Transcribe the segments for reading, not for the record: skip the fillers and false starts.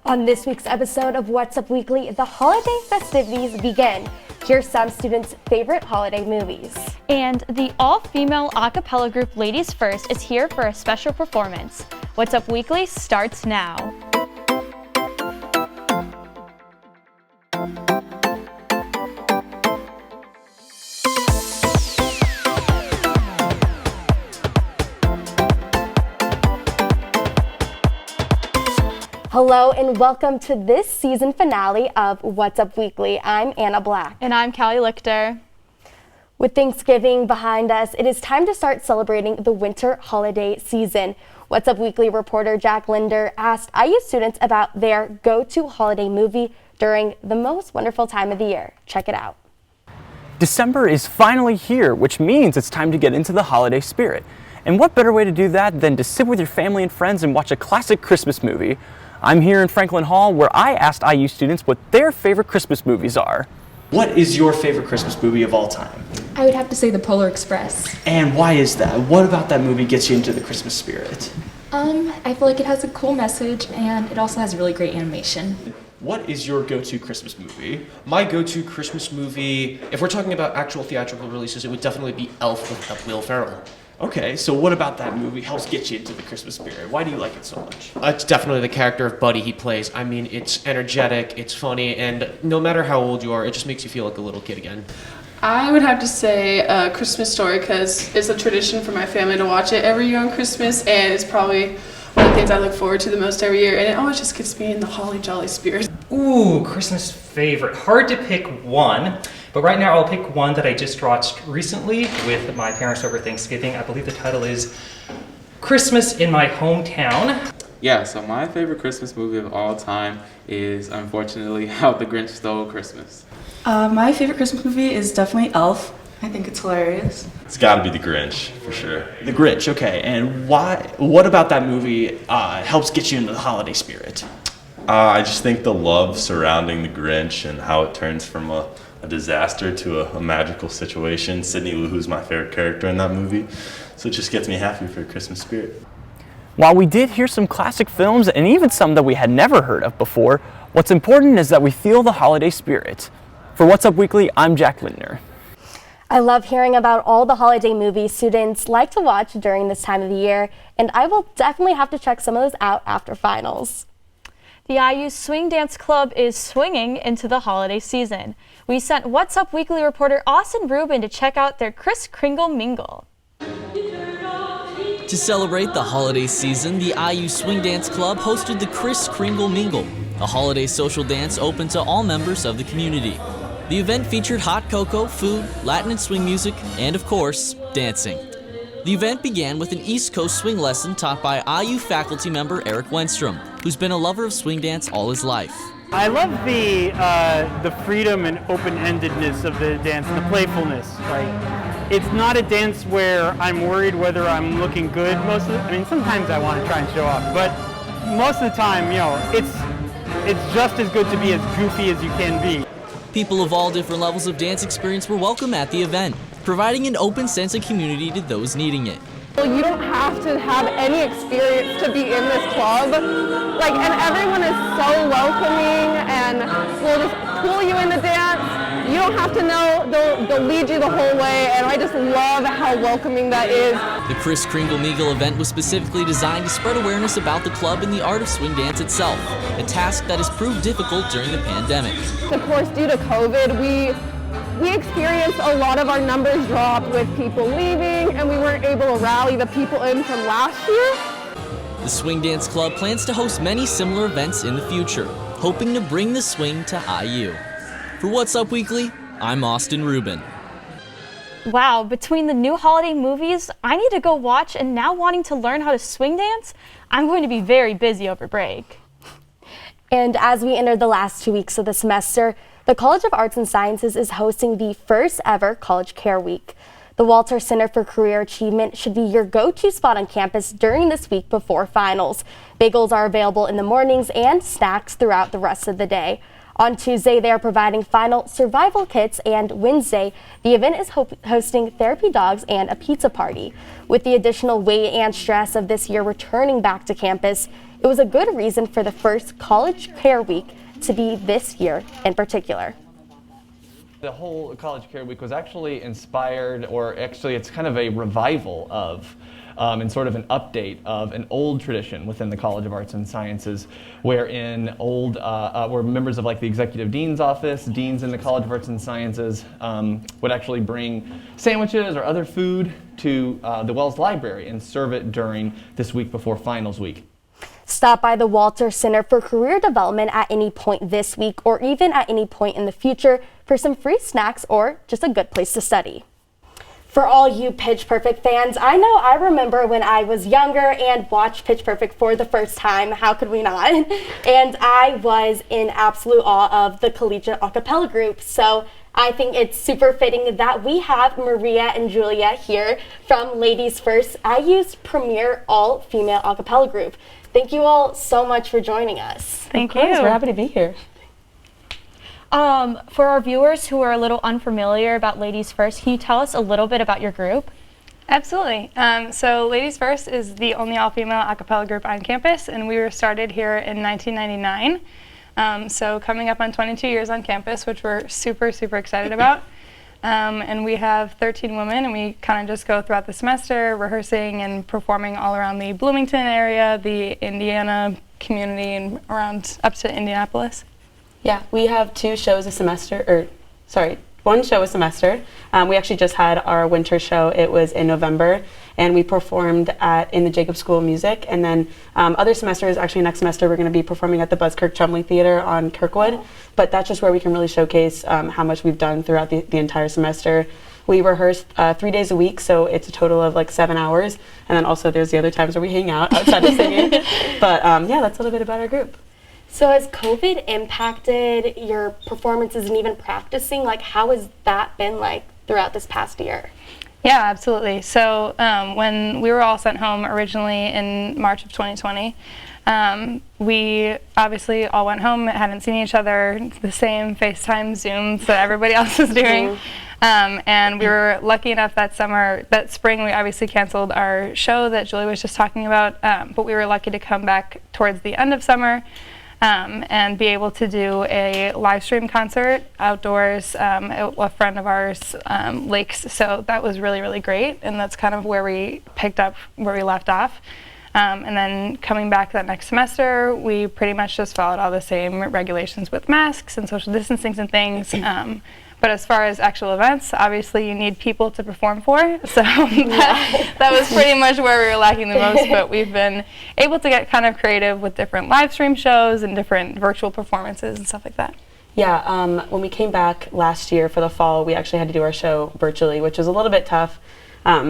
On this week's episode of What's Up Weekly, the holiday festivities begin. Here's some students' favorite holiday movies. And the all-female a cappella group Ladies First is here for a special performance. What's Up Weekly starts now. Hello and welcome to this season finale of What's Up Weekly. I'm Anna Black. And I'm Callie Lichter. With Thanksgiving behind us, it is time to start celebrating the winter holiday season. What's Up Weekly reporter Jack Linder asked IU students about their go-to holiday movie during the most wonderful time of the year. Check it out. December is finally here, which means it's time to get into the holiday spirit. And what better way to do that than to sit with your family and friends and watch a classic Christmas movie? I'm here in Franklin Hall where I asked IU students what their favorite Christmas movies are. What is your favorite Christmas movie of all time? I would have to say The Polar Express. And why is that? What about that movie gets you into the Christmas spirit? I feel like it has a cool message and it also has really great animation. What is your go-to Christmas movie? My go-to Christmas movie, if we're talking about actual theatrical releases, it would definitely be Elf with Will Ferrell. Okay, so what about that movie helps get you into the Christmas spirit? Why do you like it so much? It's definitely the character of Buddy he plays. I mean, it's energetic, it's funny, and no matter how old you are, it just makes you feel like a little kid again. I would have to say A Christmas Story because it's a tradition for my family to watch it every year on Christmas, and it's probably one of the things I look forward to the most every year, and it always just gets me in the holly jolly spirit. Ooh, Christmas favorite. Hard to pick one, but right now I'll pick one that I just watched recently with my parents over Thanksgiving. I believe the title is Christmas in My Hometown. Yeah, so my favorite Christmas movie of all time is, unfortunately, How the Grinch Stole Christmas. My favorite Christmas movie is definitely Elf. I think it's hilarious. It's got to be The Grinch, for sure. The Grinch, okay. And why? What about that movie helps get you into the holiday spirit? I just think the love surrounding the Grinch and how it turns from a disaster to a magical situation. Sydney Lou Who's my favorite character in that movie. So it just gets me happy for Christmas spirit. While we did hear some classic films and even some that we had never heard of before, what's important is that we feel the holiday spirit. For What's Up Weekly, I'm Jack Lindner. I love hearing about all the holiday movies students like to watch during this time of the year, and I will definitely have to check some of those out after finals. The IU Swing Dance Club is swinging into the holiday season. We sent What's Up Weekly reporter Austin Rubin to check out their Kris Kringle Mingle. To celebrate the holiday season, the IU Swing Dance Club hosted the Kris Kringle Mingle, a holiday social dance open to all members of the community. The event featured hot cocoa, food, Latin and swing music, and of course, dancing. The event began with an East Coast swing lesson taught by IU faculty member Eric Wenstrom, who's been a lover of swing dance all his life. I love the freedom and open-endedness of the dance, the playfulness. Like, it's not a dance where I'm worried whether I'm looking good sometimes I want to try and show off, but most of the time, it's just as good to be as goofy as you can be. People of all different levels of dance experience were welcome at the event, providing an open sense of community to those needing it. You don't have to have any experience to be in this club. And everyone is so welcoming and will just pull you in the dance. You don't have to know, they'll lead you the whole way, and I just love how welcoming that is. The Kris Kringle Mingle event was specifically designed to spread awareness about the club and the art of swing dance itself, a task that has proved difficult during the pandemic. Of course, due to COVID, we experienced a lot of our numbers drop with people leaving, and we weren't able to rally the people in from last year. The Swing Dance Club plans to host many similar events in the future, hoping to bring the swing to IU. For What's Up Weekly, I'm Austin Rubin. Wow, between the new holiday movies I need to go watch and now wanting to learn how to swing dance, I'm going to be very busy over break. And as we enter the last 2 weeks of the semester, the College of Arts and Sciences is hosting the first ever College Care Week. The Walter Center for Career Achievement should be your go-to spot on campus during this week before finals. Bagels are available in the mornings and snacks throughout the rest of the day. On Tuesday, they are providing final survival kits, and Wednesday, the event is hosting therapy dogs and a pizza party. With the additional weight and stress of this year returning back to campus, It was a good reason for the first College Care Week to be this year in particular. The whole College Care Week was actually inspired, or actually it's kind of a revival of, and sort of an update of an old tradition within the College of Arts and Sciences, wherein where members of like the Executive Dean's Office, deans in the College of Arts and Sciences, would actually bring sandwiches or other food to the Wells Library and serve it during this week before finals week. Stop by the Walter Center for Career Development at any point this week or even at any point in the future for some free snacks or just a good place to study. For all you Pitch Perfect fans, I know I remember when I was younger and watched Pitch Perfect for the first time. How could we not? And I was in absolute awe of the collegiate a cappella group. So I think it's super fitting that we have Maria and Julia here from Ladies First, IU's premier all-female a cappella group. Thank you all so much for joining us. Thank you. We're happy to be here. For our viewers who are a little unfamiliar about Ladies First, can you tell us a little bit about your group? Absolutely. So Ladies First is the only all-female a cappella group on campus, and we were started here in 1999. So coming up on 22 years on campus, which we're super, super excited about. And we have 13 women, and we kind of just go throughout the semester rehearsing and performing all around the Bloomington area, the Indiana community, and around up to Indianapolis. Yeah, we have 2 shows a semester, one show a semester. We actually just had our winter show. It was in November, and we performed in the Jacob School of Music. And then other semesters, actually next semester, we're going to be performing at the Buzzkirk Chumley Theater on Kirkwood. But that's just where we can really showcase how much we've done throughout the entire semester. We rehearse 3 days a week, so it's a total of like 7 hours. And then also there's the other times where we hang out outside of singing. But yeah, that's a little bit about our group. So has COVID impacted your performances and even practicing? Like, how has that been like throughout this past year? Yeah, absolutely. So when we were all sent home originally in March of 2020, we obviously all went home, hadn't seen each other, the same FaceTime, Zooms that everybody else was doing. And we were lucky enough that spring, we obviously canceled our show that Julie was just talking about, but we were lucky to come back towards the end of summer. And be able to do a live stream concert outdoors at a friend of ours, Lakes. So that was really, really great. And that's kind of where we picked up where we left off. And then coming back that next semester, we pretty much just followed all the same regulations with masks and social distancing and things. But as far as actual events, obviously you need people to perform for. So that was pretty much where we were lacking the most. But we've been able to get kind of creative with different live stream shows and different virtual performances and stuff like that. Yeah, when we came back last year for the fall, we actually had to do our show virtually, which was a little bit tough.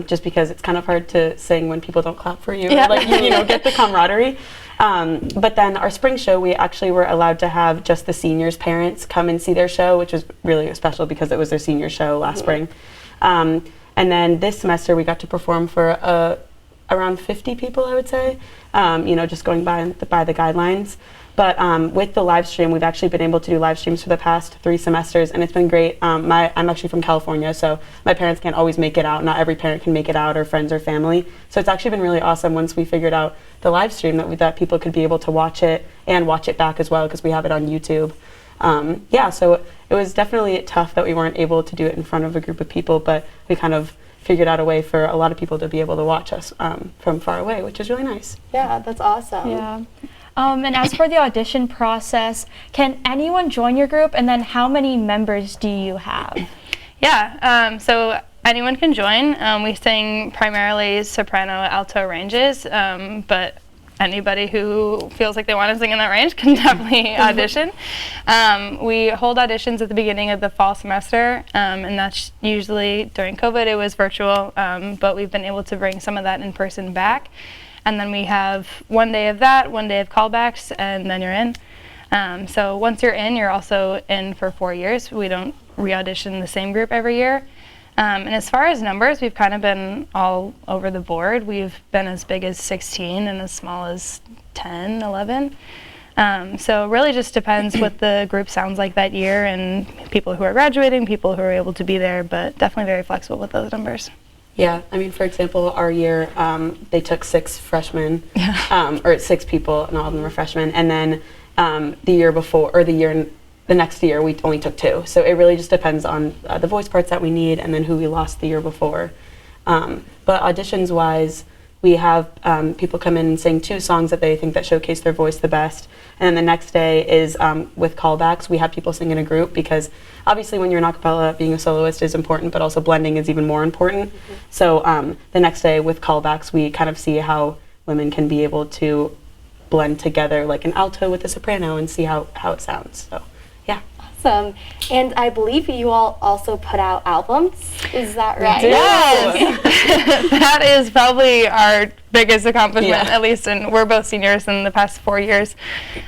Just because it's kind of hard to sing when people don't clap for you, yeah. Or like you know, get the camaraderie. But then our spring show, we actually were allowed to have just the seniors' parents come and see their show, which was really special because it was their senior show last spring. And then this semester, we got to perform for around 50 people, I would say. You know, just going by the guidelines. But with the live stream, we've actually been able to do live streams for the past 3 semesters, and it's been great. I'm actually from California, so my parents can't always make it out. Not every parent can make it out, or friends or family. So it's actually been really awesome once we figured out the live stream that people could be able to watch it and watch it back as well, because we have it on YouTube. Yeah, so it was definitely tough that we weren't able to do it in front of a group of people, but we kind of figured out a way for a lot of people to be able to watch us from far away, which is really nice. Yeah, that's awesome. Yeah. And as for the audition process, can anyone join your group? And then how many members do you have? Yeah, so anyone can join. We sing primarily soprano, alto ranges, but anybody who feels like they want to sing in that range can definitely audition. We hold auditions at the beginning of the fall semester, and that's usually during COVID. It was virtual, but we've been able to bring some of that in person back. And then we have 1 day of that, 1 day of callbacks, and then you're in. So once you're in, you're also in for 4 years. We don't re-audition the same group every year. And as far as numbers, we've kind of been all over the board. We've been as big as 16 and as small as 10, 11. So it really just depends what the group sounds like that year, and people who are graduating, people who are able to be there, but definitely very flexible with those numbers. Yeah, I mean, for example, our year, they took 6 freshmen, or 6 people, and all of them were freshmen. And then the year before, or the next year, we only took 2. So it really just depends on the voice parts that we need and then who we lost the year before. But auditions-wise, we have people come in and sing 2 songs that they think that showcase their voice the best. And then the next day is with callbacks. We have people sing in a group because obviously when you're an a cappella, being a soloist is important, but also blending is even more important. So the next day with callbacks, we kind of see how women can be able to blend together like an alto with a soprano and see how it sounds. So yeah. Awesome. And I believe you all also put out albums. Is that right? Yes. That is probably our biggest accomplishment, Yeah. at least, and we're both seniors in the past 4 years.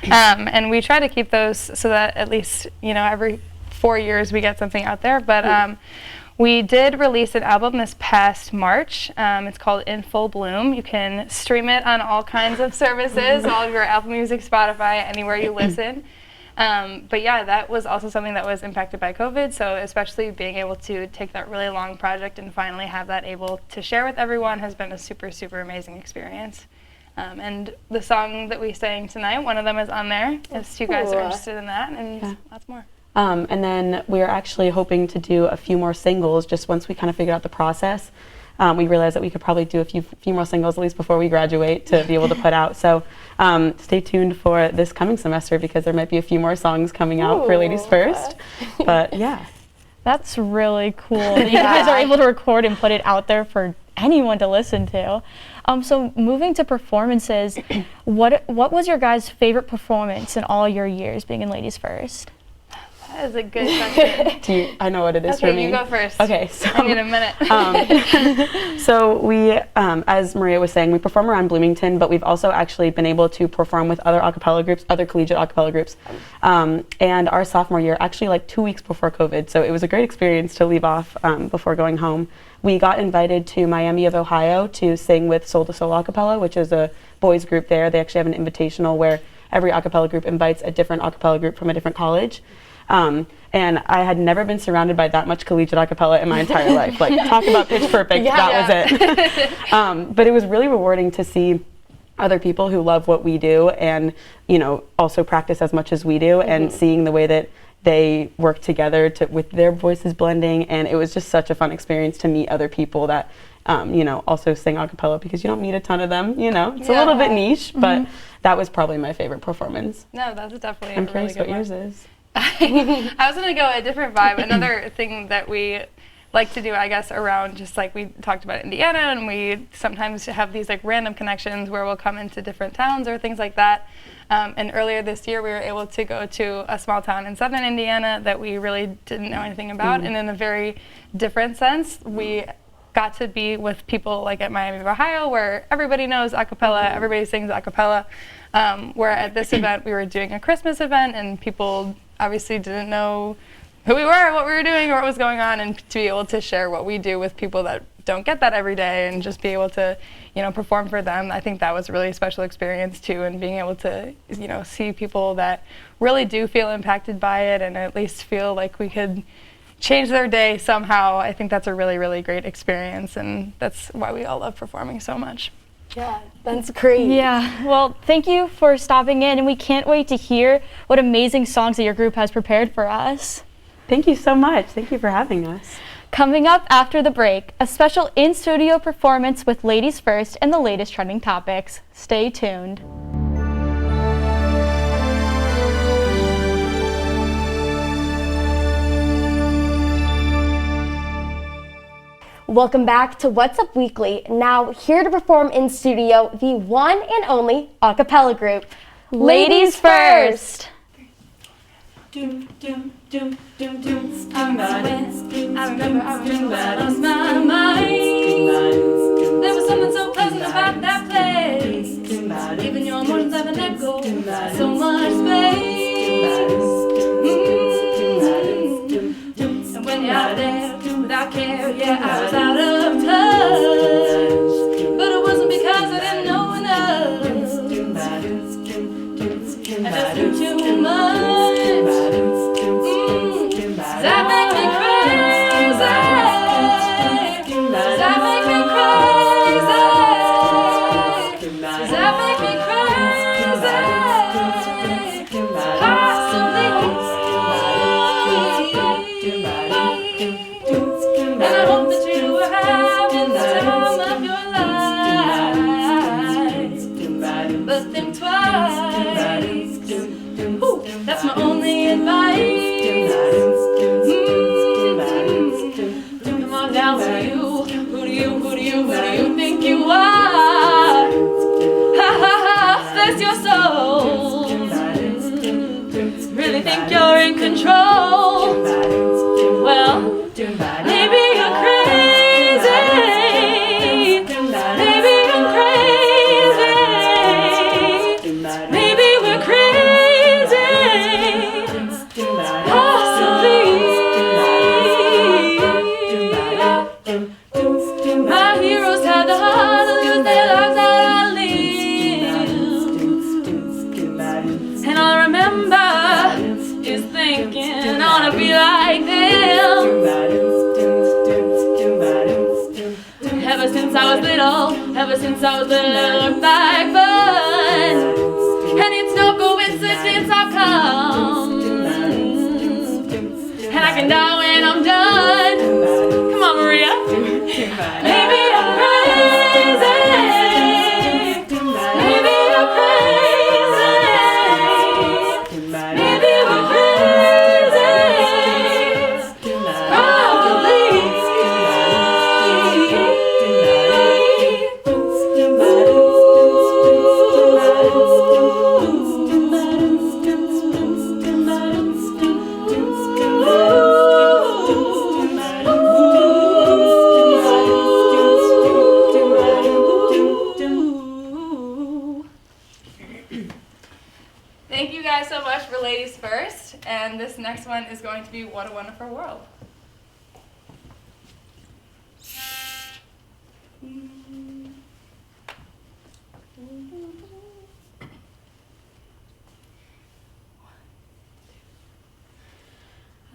And we try to keep those so that at least, every 4 years we get something out there. But we did release an album this past March. It's called In Full Bloom. You can stream it on all kinds of services, all of your Apple Music, Spotify, anywhere you listen. But yeah, that was also something that was impacted by COVID, so especially being able to take that really long project and finally have that able to share with everyone has been a super, super amazing experience. And the song that we sang tonight, one of them is on there, if you guys are interested in that, and lots more. And then we're actually hoping to do a few more singles just once we kind of figured out the process. We realized that we could probably do a few more singles at least before we graduate to be able to put out. So stay tuned for this coming semester because there might be a few more songs coming out for Ladies First. But yeah. That's really cool that you guys are able to record and put it out there for anyone to listen to. So moving to performances, what was your guys' favorite performance in all your years being in Ladies First? That is a good question. I know what it is for me. Okay, you go first. Okay, so I need a minute. So we, as Maria was saying, we perform around Bloomington, but we've also actually been able to perform with other a cappella groups, other collegiate a cappella groups. And our sophomore year, actually like 2 weeks before COVID, so it was a great experience to leave off before going home. We got invited to Miami of Ohio to sing with Soul to Soul a cappella, which is a boys group there. They actually have an invitational where every a cappella group invites a different a cappella group from a different college. And I had never been surrounded by that much collegiate a cappella in my entire life. Like, talk about pitch perfect, that was it. But it was really rewarding to see other people who love what we do and, also practice as much as we do and seeing the way that they work together with their voices blending. And it was just such a fun experience to meet other people that, also sing a cappella because you don't meet a ton of them, It's a little bit niche, but that was probably my favorite performance. No, that's definitely I'm a really curious good what one. yours is. I was going to go a different vibe. Another thing that we like to do, I guess, around just like we talked about Indiana, and we sometimes have these like random connections where we'll come into different towns or things like that. And earlier this year, we were able to go to a small town in southern Indiana that we really didn't know anything about. And in a very different sense, we got to be with people like at Miami of Ohio, where everybody knows a cappella, everybody sings a cappella. Where at this event, we were doing a Christmas event, and people obviously didn't know who we were, what we were doing, or what was going on, and to be able to share what we do with people that don't get that every day and just be able to, perform for them. I think that was a really special experience too, and being able to, see people that really do feel impacted by it and at least feel like we could change their day somehow. I think that's a really, really great experience, and that's why we all love performing so much. Yeah, that's great. Yeah, well, thank you for stopping in, and we can't wait to hear what amazing songs that your group has prepared for us. Thank you so much. Thank you for having us. Coming up after the break, a special in-studio performance with Ladies First and the latest trending topics. Stay tuned. Welcome back to What's Up Weekly. Now here to perform in studio, the one and only a cappella group, Ladies First. I remember I lost my mind. There was something so pleasant about that place. Even your emotions have an echo, so much space. And when you're out there without care, yeah, I was out of touch. But it wasn't because I didn't know enough. I just knew too much. That make me crazy. That make me I was little, ever since I was little, I look back, but and it's no coincidence I've come, and I can die when I'm done. Come on, Maria. Maybe I'm crazy. Maybe I'm crazy. Maybe we're crazy. Thank you guys so much for Ladies First, and this next one is going to be What a Wonderful World.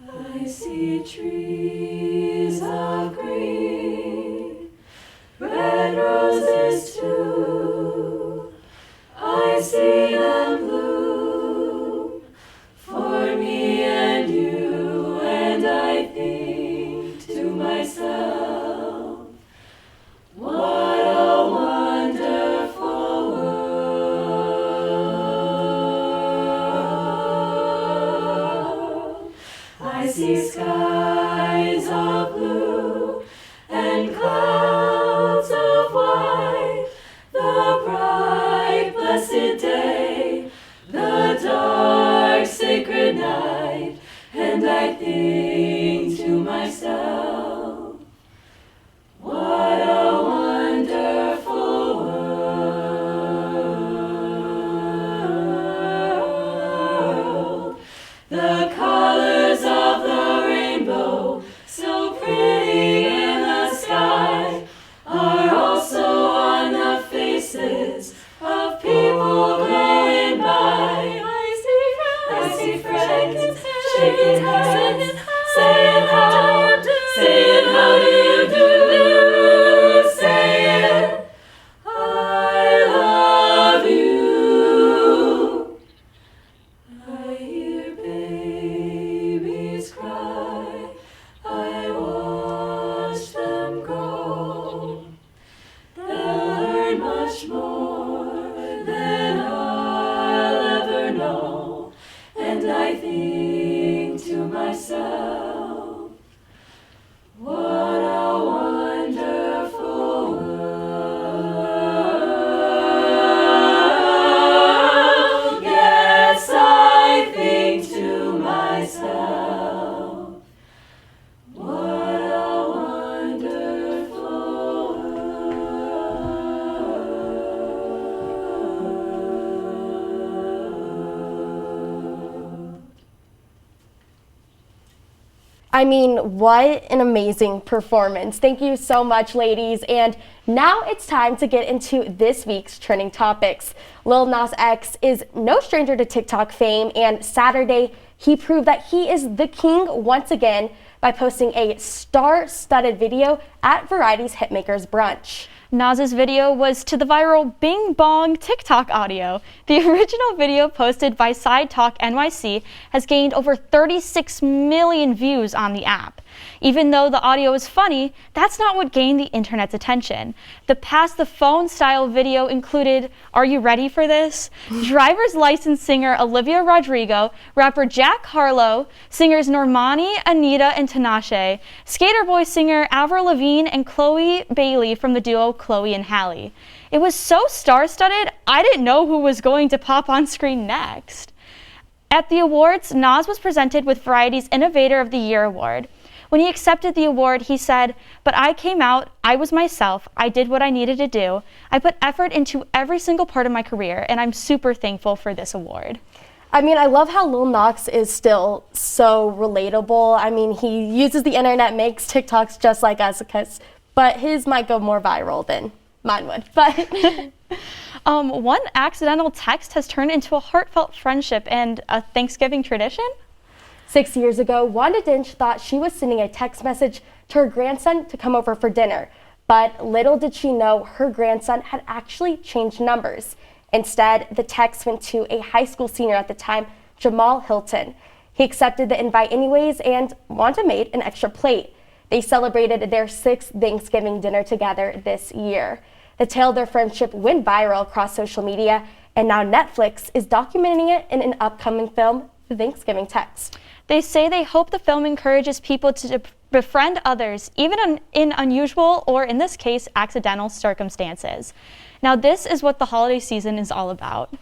I see trees of green, red roses too. I see them bloom for me and you, and I think to myself, what a wonderful world. I see skies of blue and clouds of white, the bright blessed day, the dark sacred night, and I think to myself, what a wonderful world. The colors of the rainbow, so pretty in the sky, are also on the faces of people going by. I see friends shaking hands, saying how do you do, saying I love you. I hear babies cry, I watch them grow. They'll learn much more than I'll ever know, and I think to myself, what a wonderful world. Yes, I think to myself, what a wonderful world. I mean, what an amazing performance. Thank you so much, ladies. And now it's time to get into this week's trending topics. Lil Nas X is no stranger to TikTok fame, and Saturday he proved that he is the king once again by posting a star-studded video at Variety's Hitmakers Brunch. Nas's video was to the viral Bing Bong TikTok audio. The original video posted by Side Talk NYC has gained over 36 million views on the app. Even though the audio is funny, that's not what gained the internet's attention. The Pass the Phone style video included, are you ready for this? Driver's license singer Olivia Rodrigo, rapper Jack Harlow, singers Normani, Anita, and Tinashe, Skater Boy singer Avril Lavigne, and Chloe Bailey from the duo Chloe and Halle. It was so star-studded, I didn't know who was going to pop on screen next. At the awards, Nas was presented with Variety's Innovator of the Year award. When he accepted the award, he said, "But I came out, I was myself, I did what I needed to do. I put effort into every single part of my career, and I'm super thankful for this award." I mean, I love how Lil Nas is still so relatable. I mean, he uses the internet, makes TikToks just like us, but his might go more viral than mine would. But one accidental text has turned into a heartfelt friendship and a Thanksgiving tradition. 6 years ago, Wanda Dinch thought she was sending a text message to her grandson to come over for dinner. But little did she know her grandson had actually changed numbers. Instead, the text went to a high school senior at the time, Jamal Hilton. He accepted the invite anyways, and Wanda made an extra plate. They celebrated their 6th Thanksgiving dinner together this year. The tale of their friendship went viral across social media, and now Netflix is documenting it in an upcoming film, The Thanksgiving Text. They say they hope the film encourages people to befriend others, even in unusual or, in this case, accidental circumstances. Now, this is what the holiday season is all about.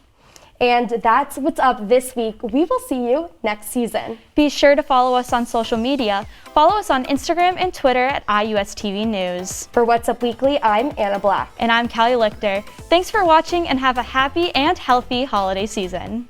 And that's what's up this week. We will see you next season. Be sure to follow us on social media. Follow us on Instagram and Twitter at IUSTV News. For What's Up Weekly, I'm Anna Black. And I'm Callie Lichter. Thanks for watching and have a happy and healthy holiday season.